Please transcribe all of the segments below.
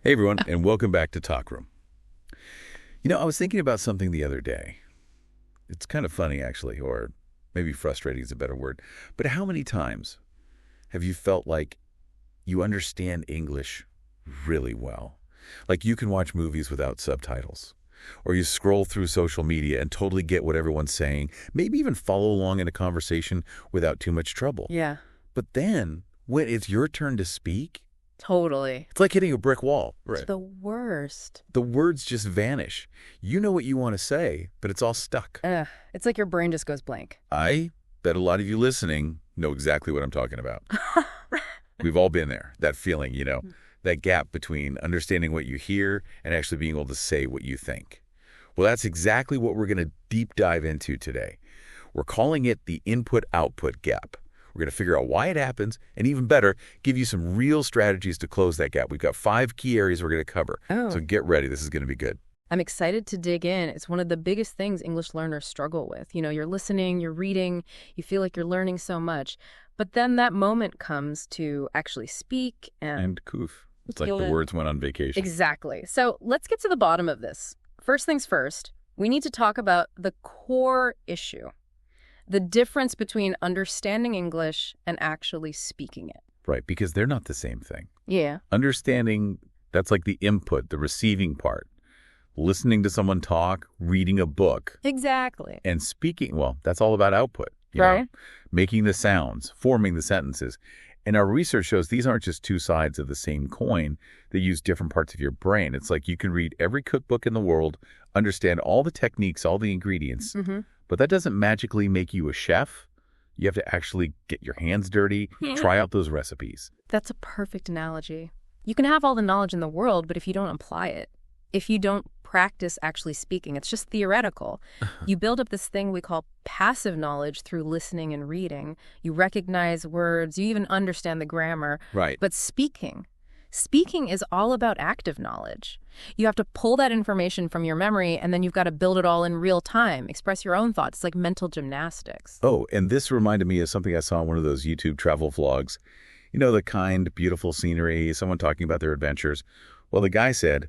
Hey everyone, and welcome back to Talk Room. I was thinking about something the other day. It's kind of funny, actually, or maybe frustrating is a better word. But how many times have you felt like you understand English really well? Like you can watch movies without subtitles, or you scroll through social media and totally get what everyone's saying, maybe even follow along in a conversation without too much trouble. Yeah, But then, when it's your turn to speak, totally. it's like hitting a brick wall. It's the worst. The words just vanish. You know what you want to say, but it's all stuck. It's like your brain just goes blank. I bet a lot of you listening know exactly what I'm talking about. We've all been there, that feeling, that gap between understanding what you hear and actually being able to say what you think. Well, that's exactly what we're going to deep dive into today. We're calling it the input-output gap. We're going to figure out why it happens, and even better, give you some real strategies to close that gap. We've got 5 key areas we're going to cover. Oh. So get ready. This is going to be good. I'm excited to dig in. It's one of the biggest things English learners struggle with. You're listening, you're reading, you feel like you're learning so much. But then that moment comes to actually speak And coof. It's like the words went on vacation. Exactly. So let's get to the bottom of this. First things first, we need to talk about the core issue. The difference between understanding English and actually speaking it. Right, because they're not the same thing. Yeah. Understanding, that's like the input, the receiving part. Listening to someone talk, reading a book. Exactly. And speaking, well, that's all about output. Right. Making the sounds, forming the sentences. And our research shows these aren't just two sides of the same coin. They use different parts of your brain. It's like you can read every cookbook in the world, understand all the techniques, all the ingredients, but that doesn't magically make you a chef. You have to actually get your hands dirty, try out those recipes. That's a perfect analogy. You can have all the knowledge in the world, but if you don't apply it, if you don't practice actually speaking, it's just theoretical. You build up this thing we call passive knowledge through listening and reading. You recognize words, you even understand the grammar. Right. But speaking is all about active knowledge. You have to pull that information from your memory, and then you've got to build it all in real time, express your own thoughts. It's like mental gymnastics. Oh, and this reminded me of something I saw in one of those YouTube travel vlogs. The kind, beautiful scenery, someone talking about their adventures. Well, the guy said,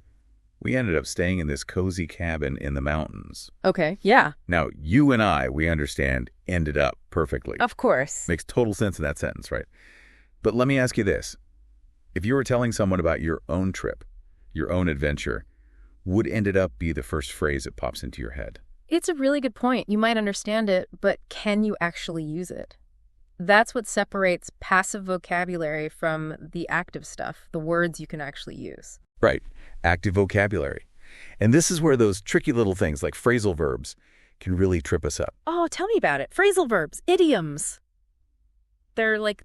we ended up staying in this cozy cabin in the mountains. Okay, yeah. Now, you and I, we understand, ended up perfectly. Of course. Makes total sense in that sentence, right? But let me ask you this. If you were telling someone about your own trip, your own adventure, would ended up be the first phrase that pops into your head? It's a really good point. You might understand it, but can you actually use it? That's what separates passive vocabulary from the active stuff, the words you can actually use. Right. Active vocabulary. And this is where those tricky little things like phrasal verbs can really trip us up. Oh, tell me about it. Phrasal verbs, idioms. They're like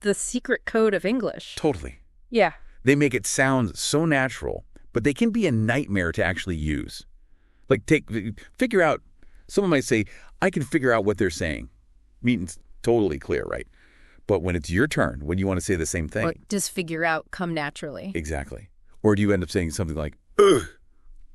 the secret code of English. Totally. Yeah. They make it sound so natural, but they can be a nightmare to actually use. Like figure out, someone might say, I can figure out what they're saying. Means totally clear, right? But when it's your turn, when you want to say the same thing. Or does figure out come naturally? Exactly. Or do you end up saying something like, ugh,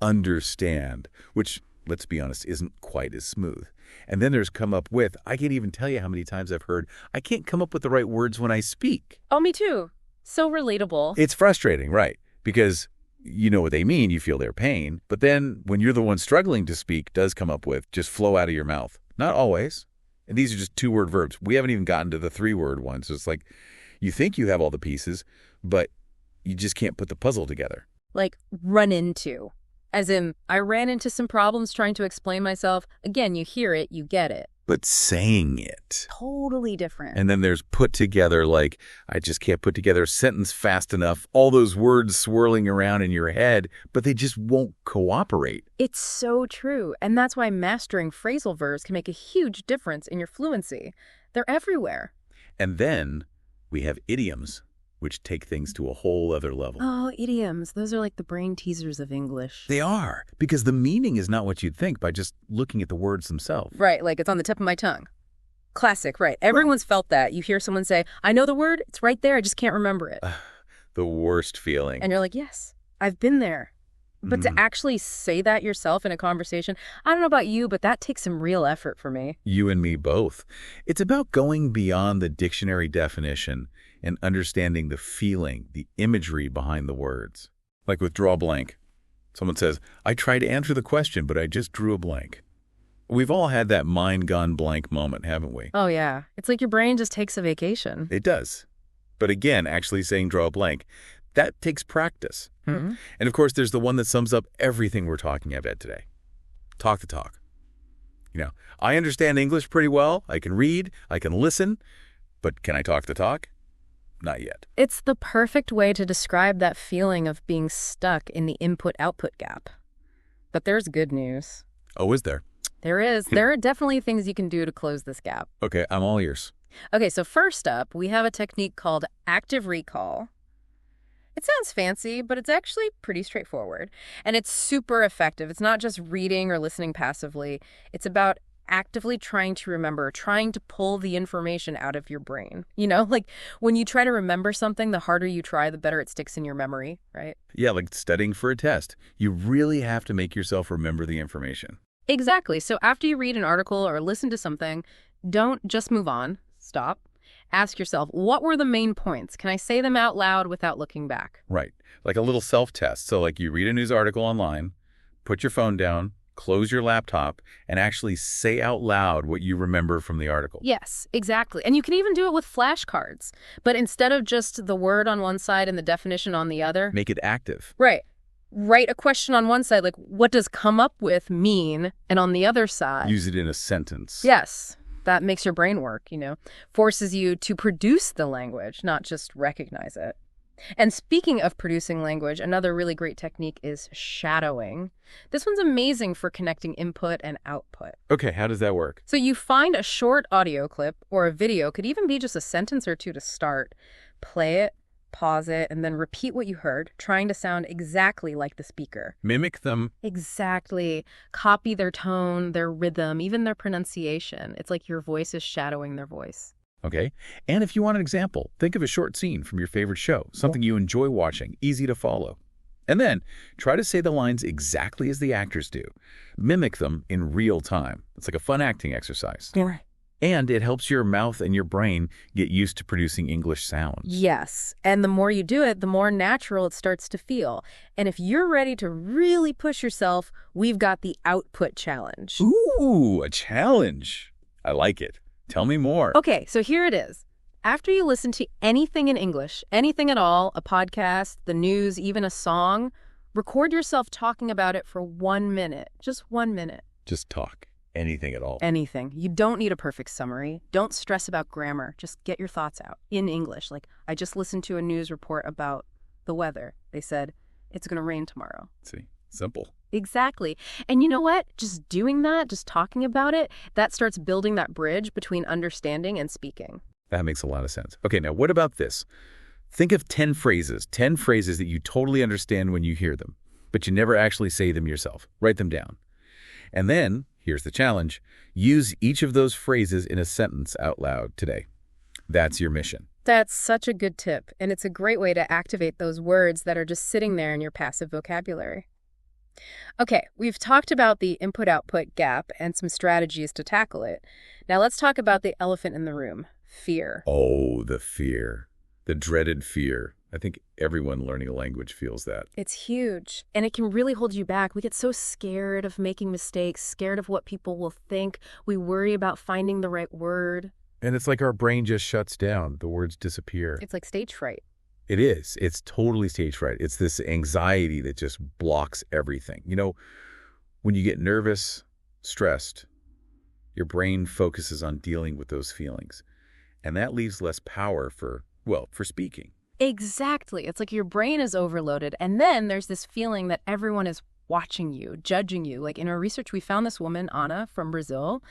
understand, which, let's be honest, isn't quite as smooth. And then there's come up with, I can't even tell you how many times I've heard, I can't come up with the right words when I speak. Oh, me too. So relatable. It's frustrating, right? Because you know what they mean, you feel their pain. But then when you're the one struggling to speak, does come up with, just flow out of your mouth. Not always. And these are just 2-word verbs. We haven't even gotten to the 3-word ones. So it's like you think you have all the pieces, but you just can't put the puzzle together. Like run into. As in, I ran into some problems trying to explain myself. Again, you hear it, you get it. But saying it. Totally different. And then there's put together, like, I just can't put together a sentence fast enough. All those words swirling around in your head, but they just won't cooperate. It's so true. And that's why mastering phrasal verbs can make a huge difference in your fluency. They're everywhere. And then we have idioms, which take things to a whole other level. Oh, idioms. Those are like the brain teasers of English. They are, because the meaning is not what you'd think by just looking at the words themselves. Right, like it's on the tip of my tongue. Classic, right. Everyone's felt that. You hear someone say, I know the word, it's right there, I just can't remember it. The worst feeling. And you're like, yes, I've been there. But to actually say that yourself in a conversation, I don't know about you, but that takes some real effort for me. You and me both. It's about going beyond the dictionary definition and understanding the feeling, the imagery behind the words. Like with draw blank. Someone says, I tried to answer the question, but I just drew a blank. We've all had that mind gone blank moment, haven't we? Oh, yeah. It's like your brain just takes a vacation. It does. But again, actually saying draw a blank, that takes practice. Mm-hmm. And of course, there's the one that sums up everything we're talking about today. Talk the talk. I understand English pretty well. I can read, I can listen, but can I talk the talk? Not yet. It's the perfect way to describe that feeling of being stuck in the input-output gap. But there's good news. Oh, is there? There is. There are definitely things you can do to close this gap. Okay, I'm all ears. Okay, so first up, we have a technique called active recall. It sounds fancy, but it's actually pretty straightforward. And it's super effective. It's not just reading or listening passively. It's about actively trying to remember, trying to pull the information out of your brain. Like when you try to remember something, the harder you try, the better it sticks in your memory, right? Yeah, like studying for a test. You really have to make yourself remember the information. Exactly. So after you read an article or listen to something, don't just move on. Stop. Ask yourself, what were the main points? Can I say them out loud without looking back? Right. Like a little self-test. So like you read a news article online, put your phone down, close your laptop, and actually say out loud what you remember from the article. Yes, exactly. And you can even do it with flashcards. But instead of just the word on one side and the definition on the other. Make it active. Right. Write a question on one side, like, what does come up with mean? And on the other side. Use it in a sentence. Yes. That makes your brain work, forces you to produce the language, not just recognize it. And speaking of producing language, another really great technique is shadowing. This one's amazing for connecting input and output. Okay, how does that work? So you find a short audio clip or a video, could even be just a sentence or two to start, play it, pause it, and then repeat what you heard, trying to sound exactly like the speaker. Mimic them. Exactly. Copy their tone, their rhythm, even their pronunciation. It's like your voice is shadowing their voice. Okay. And if you want an example, think of a short scene from your favorite show, something you enjoy watching, easy to follow. And then try to say the lines exactly as the actors do. Mimic them in real time. It's like a fun acting exercise. Yeah. And it helps your mouth and your brain get used to producing English sounds. Yes. And the more you do it, the more natural it starts to feel. And if you're ready to really push yourself, we've got the output challenge. Ooh, a challenge. I like it. Tell me more. Okay, so here it is. After you listen to anything in English, anything at all, a podcast, the news, even a song, record yourself talking about it for 1 minute. Just 1 minute. Just talk. Anything at all. Anything. You don't need a perfect summary. Don't stress about grammar. Just get your thoughts out in English. Like, I just listened to a news report about the weather. They said, it's going to rain tomorrow. See, simple. Exactly. And you know what? Just doing that, just talking about it, that starts building that bridge between understanding and speaking. That makes a lot of sense. Okay, now what about this? Think of 10 phrases that you totally understand when you hear them, but you never actually say them yourself. Write them down. And then, here's the challenge. Use each of those phrases in a sentence out loud today. That's your mission. That's such a good tip, and it's a great way to activate those words that are just sitting there in your passive vocabulary. Okay, we've talked about the input-output gap and some strategies to tackle it. Now let's talk about the elephant in the room, fear. Oh, the fear. The dreaded fear. I think everyone learning a language feels that. It's huge, and it can really hold you back. We get so scared of making mistakes, scared of what people will think. We worry about finding the right word. And it's like our brain just shuts down. The words disappear. It's like stage fright. It is. It's totally stage fright. It's this anxiety that just blocks everything. When you get nervous, stressed, your brain focuses on dealing with those feelings. And that leaves less power for speaking. Exactly. It's like your brain is overloaded. And then there's this feeling that everyone is watching you, judging you. Like in our research, we found this woman, Anna, from Brazil.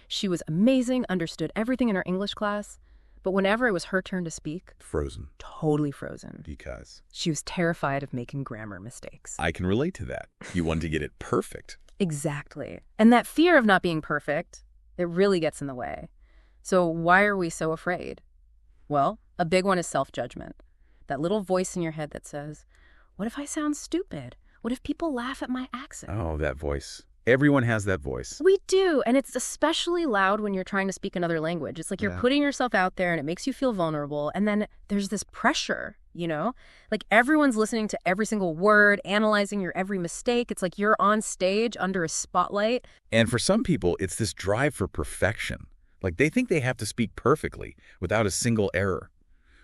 She was amazing, understood everything in her English class. But whenever it was her turn to speak, frozen. Totally frozen. Because she was terrified of making grammar mistakes. I can relate to that. You want to get it perfect. Exactly. And that fear of not being perfect, it really gets in the way. So why are we so afraid? Well, a big one is self-judgment. That little voice in your head that says, what if I sound stupid? What if people laugh at my accent? Oh, that voice. Everyone has that voice. We do, and it's especially loud when you're trying to speak another language. It's like you're putting yourself out there and it makes you feel vulnerable, and then there's this pressure. you know? Like everyone's listening to every single word, analyzing your every mistake. It's like you're on stage under a spotlight. And for some people, it's this drive for perfection. Like they think they have to speak perfectly without a single error,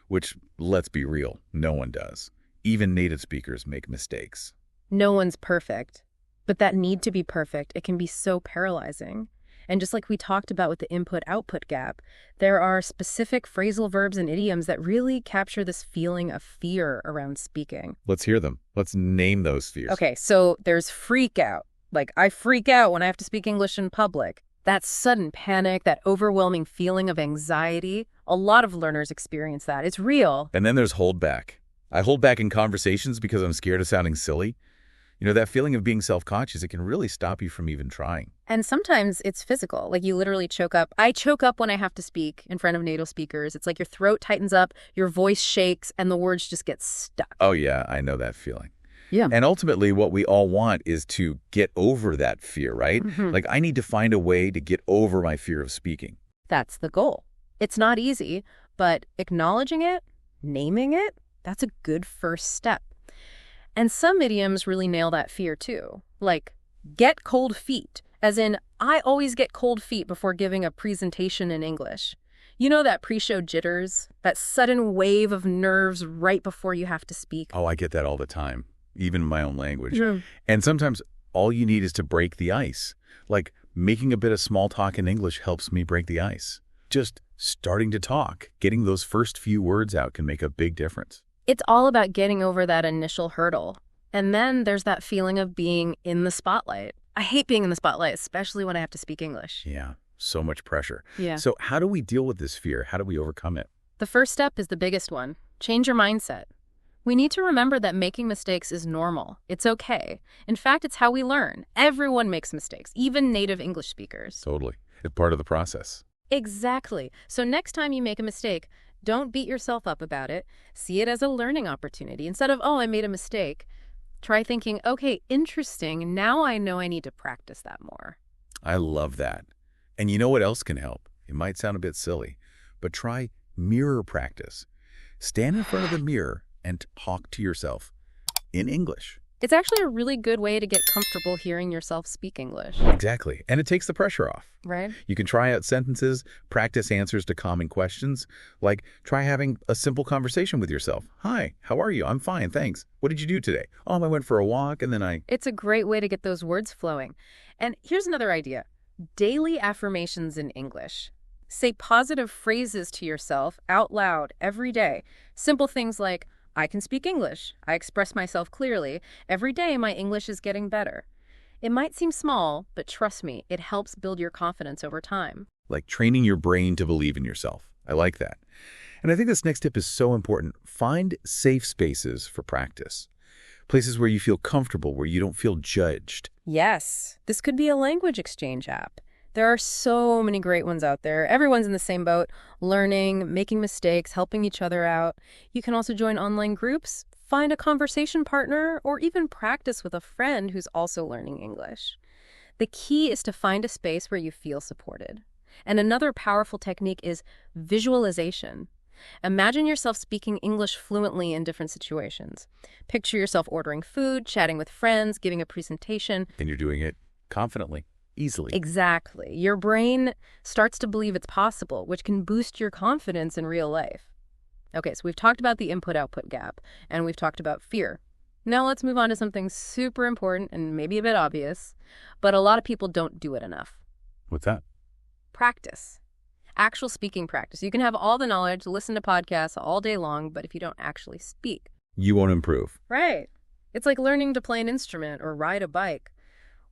which, let's be real, no one does. Even native speakers make mistakes. No one's perfect, but that need to be perfect, it can be so paralyzing. And just like we talked about with the input-output gap, there are specific phrasal verbs and idioms that really capture this feeling of fear around speaking. Let's hear them. Let's name those fears. Okay, so there's freak out. Like, I freak out when I have to speak English in public. That sudden panic, that overwhelming feeling of anxiety, a lot of learners experience that. It's real. And then there's hold back. I hold back in conversations because I'm scared of sounding silly. You know, that feeling of being self-conscious, it can really stop you from even trying. And sometimes it's physical, like you literally choke up. I choke up when I have to speak in front of native speakers. It's like your throat tightens up, your voice shakes, and the words just get stuck. Oh yeah, I know that feeling. Yeah. And ultimately, what we all want is to get over that fear, right? Like, I need to find a way to get over my fear of speaking. That's the goal. It's not easy, but acknowledging it, naming it, that's a good first step. And some idioms really nail that fear too, like get cold feet, as in I always get cold feet before giving a presentation in English. You know that pre-show jitters, that sudden wave of nerves right before you have to speak? Oh, I get that all the time, even in my own language. Yeah. And sometimes all you need is to break the ice. Like making a bit of small talk in English helps me break the ice. Just starting to talk, getting those first few words out can make a big difference. It's all about getting over that initial hurdle. And then there's that feeling of being in the spotlight. I hate being in the spotlight, especially when I have to speak English. Yeah, so much pressure. Yeah. So how do we deal with this fear? How do we overcome it? The first step is the biggest one. Change your mindset. We need to remember that making mistakes is normal. It's okay. In fact, it's how we learn. Everyone makes mistakes, even native English speakers. Totally. It's part of the process. Exactly. So next time you make a mistake, don't beat yourself up about it. See it as a learning opportunity. Instead of, oh, I made a mistake, try thinking, okay, interesting. Now I know I need to practice that more. I love that. And you know what else can help? It might sound a bit silly, but try mirror practice. Stand in front of the mirror and talk to yourself in English. It's actually a really good way to get comfortable hearing yourself speak English. Exactly. And it takes the pressure off. Right? You can try out sentences, practice answers to common questions, like try having a simple conversation with yourself. Hi, how are you? I'm fine, thanks. What did you do today? Oh, I went for a walk and then I... It's a great way to get those words flowing. And here's another idea. Daily affirmations in English. Say positive phrases to yourself out loud every day. Simple things like, I can speak English. I express myself clearly. Every day my English is getting better. It might seem small, but trust me, it helps build your confidence over time. Like training your brain to believe in yourself. I like that. And I think this next tip is so important. Find safe spaces for practice. Places where you feel comfortable, where you don't feel judged. Yes, this could be a language exchange app. There are so many great ones out there. Everyone's in the same boat, learning, making mistakes, helping each other out. You can also join online groups, find a conversation partner, or even practice with a friend who's also learning English. The key is to find a space where you feel supported. And another powerful technique is visualization. Imagine yourself speaking English fluently in different situations. Picture yourself ordering food, chatting with friends, giving a presentation. And you're doing it confidently. Easily. Exactly. Your brain starts to believe it's possible, which can boost your confidence in real life. Okay, so we've talked about the input-output gap, and we've talked about fear. Now let's move on to something super important and maybe a bit obvious, but a lot of people don't do it enough. What's that? Practice. Actual speaking practice. You can have all the knowledge, listen to podcasts all day long, but if you don't actually speak. You won't improve. Right. It's like learning to play an instrument or ride a bike.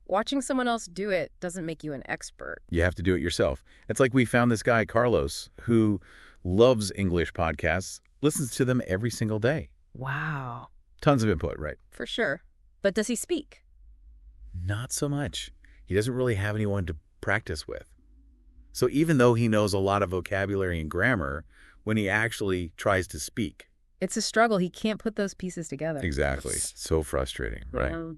Watching someone else do it doesn't make you an expert. You have to do it yourself. It's like we found this guy, Carlos, who loves English podcasts, listens to them every single day. Wow. Tons of input, right? For sure. But does he speak? Not so much. He doesn't really have anyone to practice with. So even though he knows a lot of vocabulary and grammar, when he actually tries to speak. It's a struggle. He can't put those pieces together. Exactly. So frustrating, right? Yeah.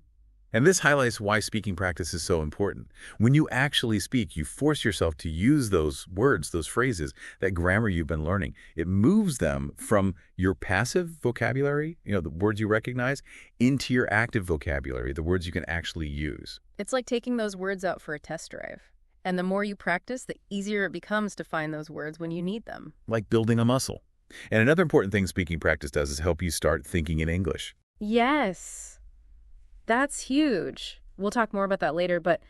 And this highlights why speaking practice is so important. When you actually speak, you force yourself to use those words, those phrases, that grammar you've been learning. It moves them from your passive vocabulary, the words you recognize, into your active vocabulary, the words you can actually use. It's like taking those words out for a test drive. And the more you practice, the easier it becomes to find those words when you need them. Like building a muscle. And another important thing speaking practice does is help you start thinking in English. Yes. That's huge. We'll talk more about that later, but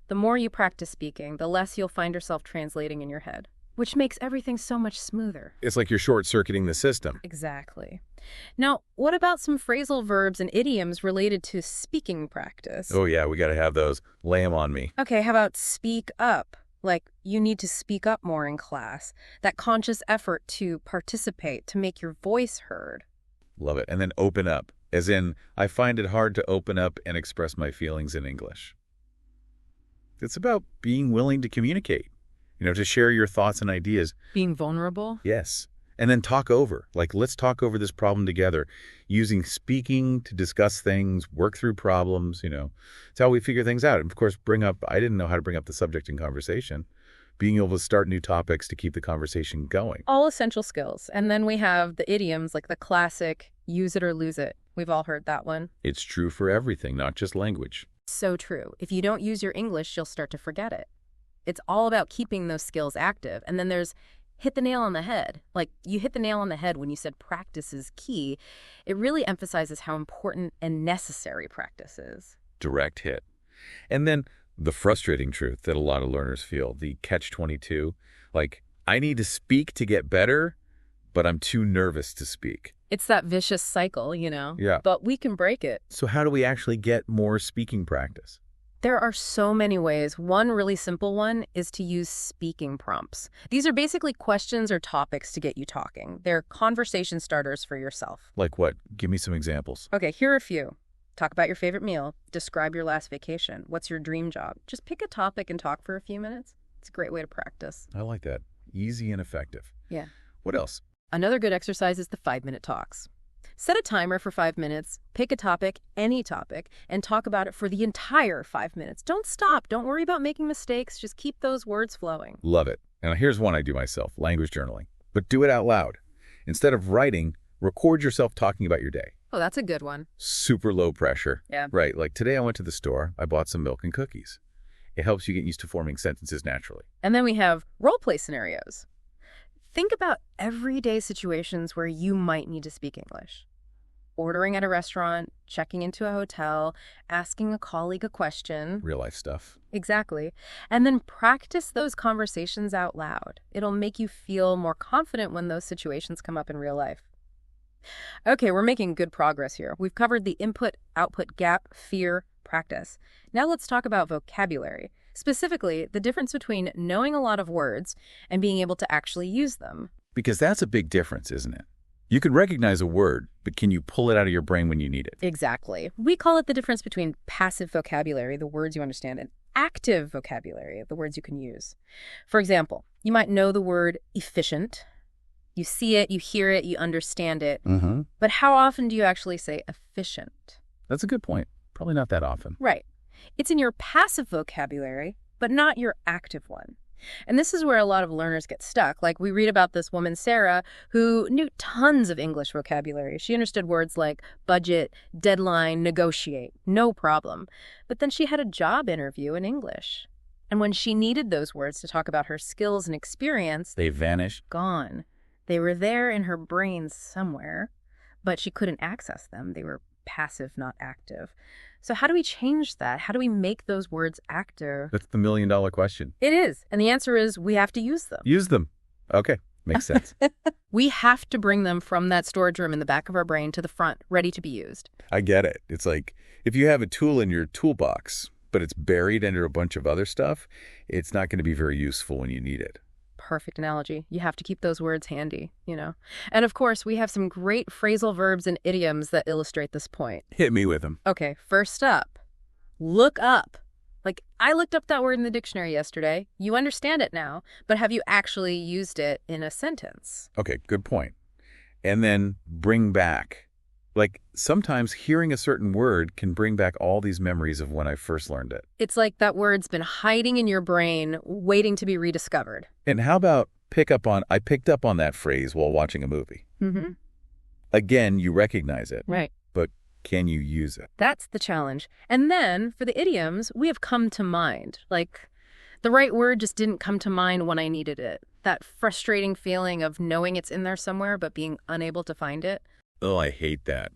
the more you practice speaking, the less you'll find yourself translating in your head, which makes everything so much smoother. It's like you're short-circuiting the system. Exactly. Now, what about some phrasal verbs and idioms related to speaking practice? Oh yeah, we got to have those. Lay them on me. Okay, how about speak up? Like, you need to speak up more in class. That conscious effort to participate, to make your voice heard. Love it. And then open up. As in, I find it hard to open up and express my feelings in English. It's about being willing to communicate, to share your thoughts and ideas. Being vulnerable? Yes. And then talk over. Like, let's talk over this problem together, using speaking to discuss things, work through problems, It's how we figure things out. And of course, I didn't know how to bring up the subject in conversation. Being able to start new topics to keep the conversation going. All essential skills. And then we have the idioms, like the classic, use it or lose it. We've all heard that one. It's true for everything, not just language. So true. If you don't use your English, you'll start to forget it. It's all about keeping those skills active. And then there's hit the nail on the head. Like, you hit the nail on the head when you said practice is key. It really emphasizes how important and necessary practice is. Direct hit. And then the frustrating truth that a lot of learners feel, the catch-22, like, I need to speak to get better, but I'm too nervous to speak. It's that vicious cycle, Yeah. But we can break it. So how do we actually get more speaking practice? There are so many ways. One really simple one is to use speaking prompts. These are basically questions or topics to get you talking. They're conversation starters for yourself. Like what? Give me some examples. Okay, here are a few. Talk about your favorite meal. Describe your last vacation. What's your dream job? Just pick a topic and talk for a few minutes. It's a great way to practice. I like that. Easy and effective. Yeah. What else? Another good exercise is the 5-minute talks. Set a timer for 5 minutes, pick a topic, any topic, and talk about it for the entire 5 minutes. Don't stop. Don't worry about making mistakes. Just keep those words flowing. Love it. And here's one I do myself, language journaling. But do it out loud. Instead of writing, record yourself talking about your day. Oh, that's a good one. Super low pressure. Yeah. Right. Like today I went to the store. I bought some milk and cookies. It helps you get used to forming sentences naturally. And then we have role play scenarios. Think about everyday situations where you might need to speak English. Ordering at a restaurant, checking into a hotel, asking a colleague a question. Real life stuff. Exactly. And then practice those conversations out loud. It'll make you feel more confident when those situations come up in real life. Okay, we're making good progress here. We've covered the input-output gap, fear, practice. Now let's talk about vocabulary. Specifically, the difference between knowing a lot of words and being able to actually use them. Because that's a big difference, isn't it? You can recognize a word, but can you pull it out of your brain when you need it? Exactly. We call it the difference between passive vocabulary, the words you understand, and active vocabulary, the words you can use. For example, you might know the word efficient. You see it, you hear it, you understand it. Mm-hmm. But how often do you actually say efficient? That's a good point. Probably not that often. Right. It's in your passive vocabulary, but not your active one. And this is where a lot of learners get stuck. Like, we read about this woman, Sarah, who knew tons of English vocabulary. She understood words like budget, deadline, negotiate, no problem. But then she had a job interview in English. And when she needed those words to talk about her skills and experience, they vanish. Gone. They were there in her brain somewhere, but she couldn't access them. They were passive, not active. So how do we change that? How do we make those words active? That's the million-dollar question. It is. And the answer is we have to use them. Use them. Okay. Makes sense. We have to bring them from that storage room in the back of our brain to the front, ready to be used. I get it. It's like if you have a tool in your toolbox, but it's buried under a bunch of other stuff, it's not going to be very useful when you need it. Perfect analogy. You have to keep those words handy, And of course, we have some great phrasal verbs and idioms that illustrate this point. Hit me with them. Okay, first up, look up. Like, I looked up that word in the dictionary yesterday. You understand it now, but have you actually used it in a sentence? Okay, good point. And then bring back. Like, sometimes hearing a certain word can bring back all these memories of when I first learned it. It's like that word's been hiding in your brain, waiting to be rediscovered. And how about I picked up on that phrase while watching a movie. Mm-hmm. Again, you recognize it. Right. But can you use it? That's the challenge. And then, for the idioms, we have come to mind. Like, the right word just didn't come to mind when I needed it. That frustrating feeling of knowing it's in there somewhere but being unable to find it. Oh, I hate that.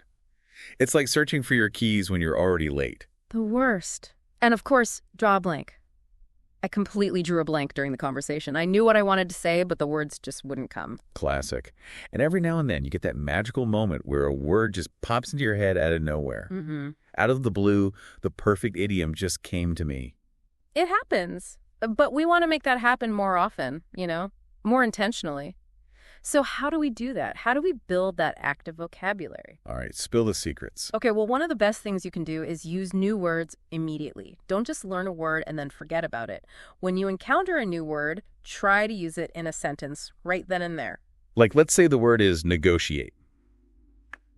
It's like searching for your keys when you're already late. The worst. And of course, draw a blank. I completely drew a blank during the conversation. I knew what I wanted to say, but the words just wouldn't come. Classic. And every now and then you get that magical moment where a word just pops into your head out of nowhere. Mm-hmm. Out of the blue, the perfect idiom just came to me. It happens. But we want to make that happen more often, more intentionally. So how do we do that? How do we build that active vocabulary? All right, spill the secrets. Okay, well, one of the best things you can do is use new words immediately. Don't just learn a word and then forget about it. When you encounter a new word, try to use it in a sentence right then and there. Like, let's say the word is negotiate.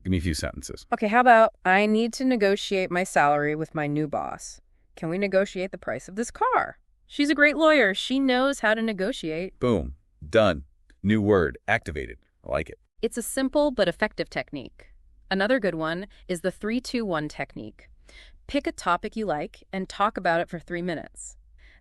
Give me a few sentences. Okay, how about, I need to negotiate my salary with my new boss. Can we negotiate the price of this car? She's a great lawyer. She knows how to negotiate. Boom. Done. New word. Activated. I like it. It's a simple but effective technique. Another good one is the 3-2-1 technique. Pick a topic you like and talk about it for 3 minutes.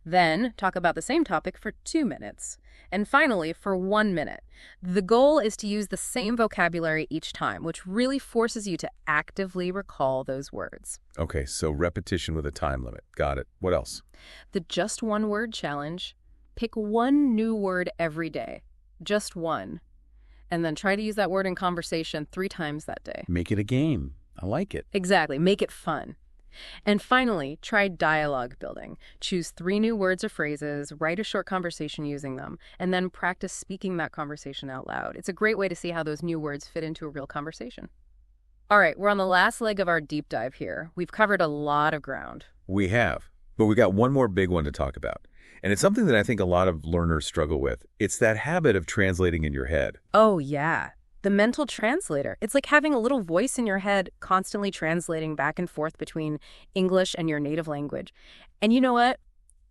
Then talk about the same topic for 2 minutes. And finally, for 1 minute. The goal is to use the same vocabulary each time, which really forces you to actively recall those words. Okay, so repetition with a time limit. Got it. What else? The just one word challenge. Pick one new word every day. Just one. And then try to use that word in conversation 3 times that day. Make it a game. I like it. Exactly. Make it fun. And finally, try dialogue building. Choose 3 new words or phrases, write a short conversation using them, and then practice speaking that conversation out loud. It's a great way to see how those new words fit into a real conversation. All right, we're on the last leg of our deep dive here. We've covered a lot of ground. We have. But we got one more big one to talk about. And it's something that I think a lot of learners struggle with. It's that habit of translating in your head. Oh, yeah. The mental translator. It's like having a little voice in your head constantly translating back and forth between English and your native language. And you know what?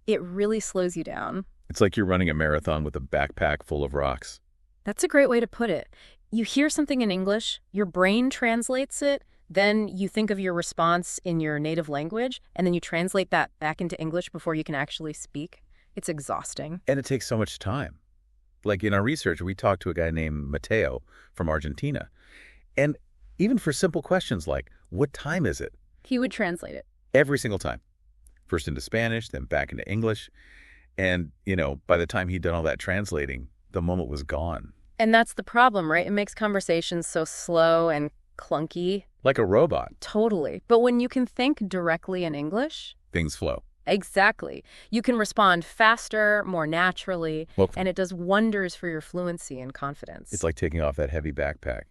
It really slows you down. It's like you're running a marathon with a backpack full of rocks. That's a great way to put it. You hear something in English, your brain translates it, then you think of your response in your native language, and then you translate that back into English before you can actually speak. It's exhausting. And it takes so much time. Like in our research, we talked to a guy named Mateo from Argentina. And even for simple questions like, what time is it? He would translate it. Every single time. First into Spanish, then back into English. And, by the time he'd done all that translating, the moment was gone. And that's the problem, right? It makes conversations so slow and clunky. Like a robot. Totally. But when you can think directly in English, things flow. Exactly. You can respond faster, more naturally, Well, and it does wonders for your fluency and confidence. It's like taking off that heavy backpack.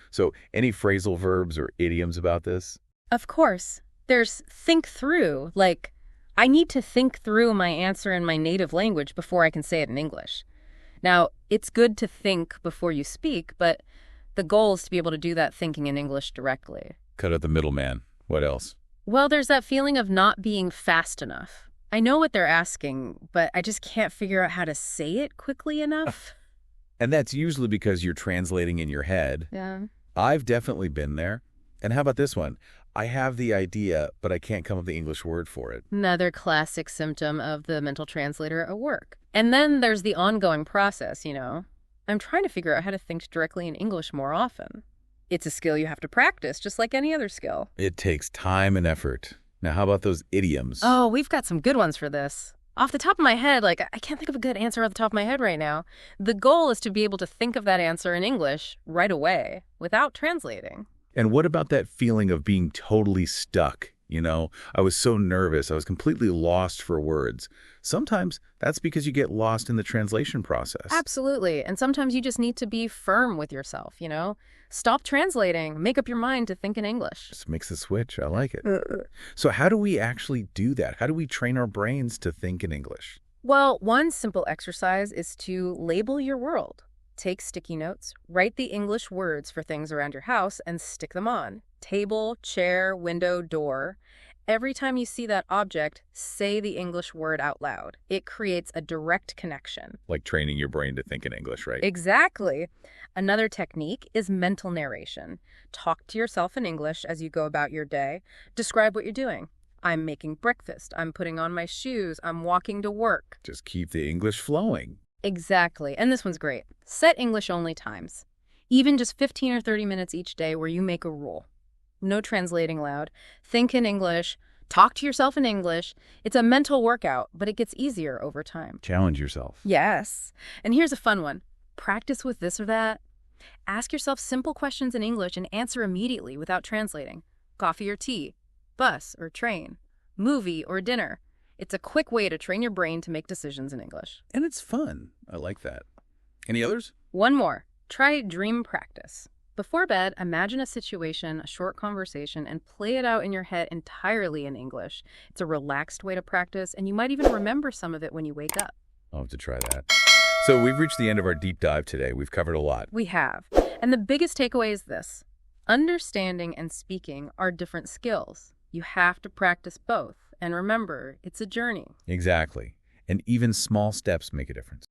So any phrasal verbs or idioms about this? Of course. There's think through, like, I need to think through my answer in my native language before I can say it in English. Now, it's good to think before you speak, but the goal is to be able to do that thinking in English directly. Cut out the middleman. What else? Well, there's that feeling of not being fast enough. I know what they're asking, but I just can't figure out how to say it quickly enough. And that's usually because you're translating in your head. Yeah. I've definitely been there. And how about this one? I have the idea, but I can't come up with the English word for it. Another classic symptom of the mental translator at work. And then there's the ongoing process, I'm trying to figure out how to think directly in English more often. It's a skill you have to practice, just like any other skill. It takes time and effort. Now, how about those idioms? Oh, we've got some good ones for this. Off the top of my head, I can't think of a good answer off the top of my head right now. The goal is to be able to think of that answer in English right away without translating. And what about that feeling of being totally stuck? I was so nervous. I was completely lost for words. Sometimes that's because you get lost in the translation process. Absolutely. And sometimes you just need to be firm with yourself, Stop translating. Make up your mind to think in English. Just makes the switch. I like it. So how do we actually do that? How do we train our brains to think in English? Well, one simple exercise is to label your world. Take sticky notes, write the English words for things around your house, and stick them on. Table, chair, window, door. Every time you see that object, say the English word out loud. It creates a direct connection. Like training your brain to think in English, right? Exactly. Another technique is mental narration. Talk to yourself in English as you go about your day. Describe what you're doing. I'm making breakfast. I'm putting on my shoes. I'm walking to work. Just keep the English flowing. Exactly. And this one's great. Set English-only times. Even just 15 or 30 minutes each day where you make a rule. No translating loud. Think in English. Talk to yourself in English. It's a mental workout, but it gets easier over time. Challenge yourself. Yes. And here's a fun one. Practice with this or that. Ask yourself simple questions in English and answer immediately without translating. Coffee or tea? Bus or train? Movie or dinner? It's a quick way to train your brain to make decisions in English. And it's fun. I like that. Any others? One more. Try dream practice. Before bed, imagine a situation, a short conversation, and play it out in your head entirely in English. It's a relaxed way to practice, and you might even remember some of it when you wake up. I'll have to try that. So we've reached the end of our deep dive today. We've covered a lot. We have. And the biggest takeaway is this. Understanding and speaking are different skills. You have to practice both. And remember, it's a journey. Exactly. And even small steps make a difference.